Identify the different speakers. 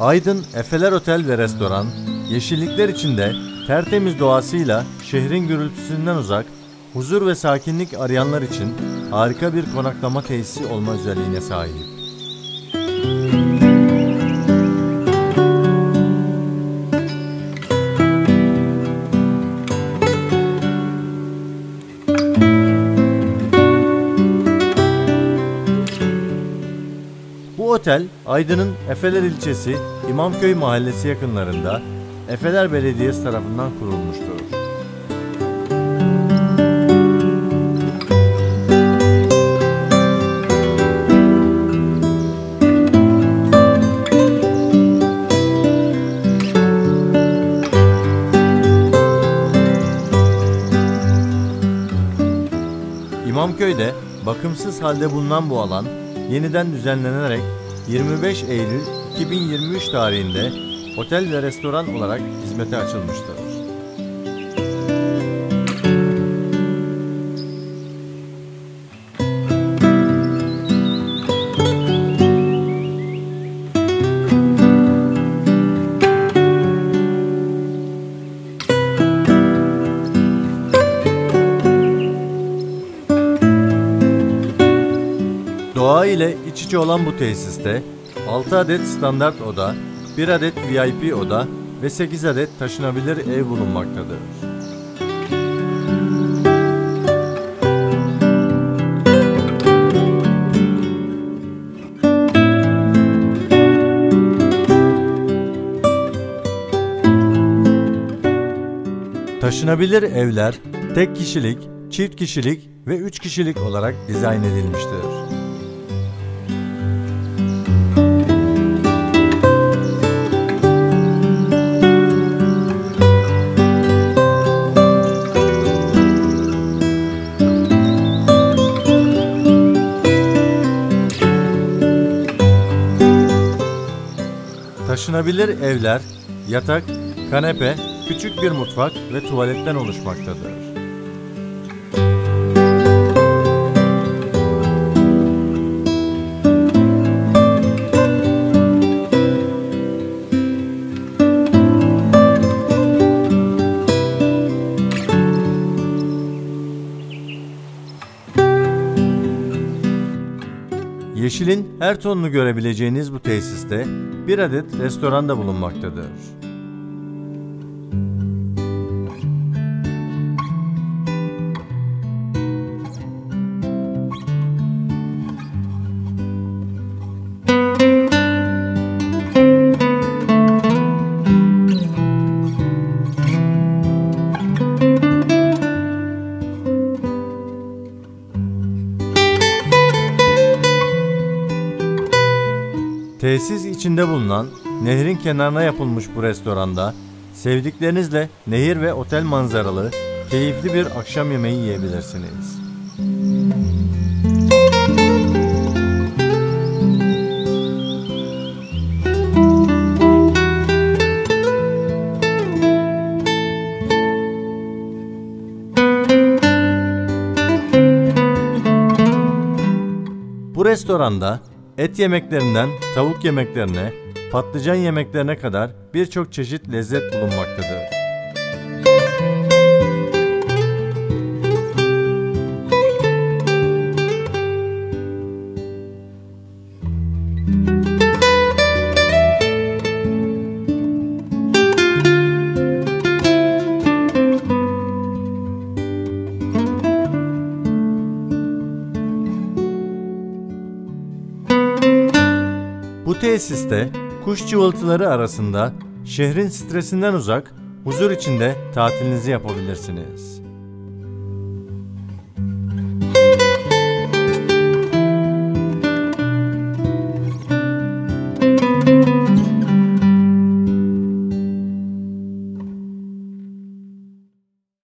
Speaker 1: Aydın Efeler Otel ve Restoran, yeşillikler içinde tertemiz doğasıyla şehrin gürültüsünden uzak, huzur ve sakinlik arayanlar için harika bir konaklama tesisi olma özelliğine sahip. Bu otel, Aydın'ın Efeler ilçesi İmamköy mahallesi yakınlarında Efeler Belediyesi tarafından kurulmuştur. İmamköy'de bakımsız halde bulunan bu alan yeniden düzenlenerek 25 Eylül 2023 tarihinde otel ve restoran olarak hizmete açılmıştır. Doğa ile iç içe olan bu tesiste 6 adet standart oda, 1 adet VIP oda ve 8 adet taşınabilir ev bulunmaktadır. Taşınabilir evler tek kişilik, çift kişilik ve 3 kişilik olarak dizayn edilmiştir. Taşınabilir evler, yatak, kanepe, küçük bir mutfak ve tuvaletten oluşmaktadır. Yeşilin her tonunu görebileceğiniz bu tesiste bir adet restoran da bulunmaktadır. Tesis içinde bulunan nehrin kenarına yapılmış bu restoranda sevdiklerinizle nehir ve otel manzaralı keyifli bir akşam yemeği yiyebilirsiniz. Bu restoranda et yemeklerinden tavuk yemeklerine, patlıcan yemeklerine kadar birçok çeşit lezzet bulunmaktadır. Bu tesiste kuş cıvıltıları arasında şehrin stresinden uzak, huzur içinde tatilinizi yapabilirsiniz.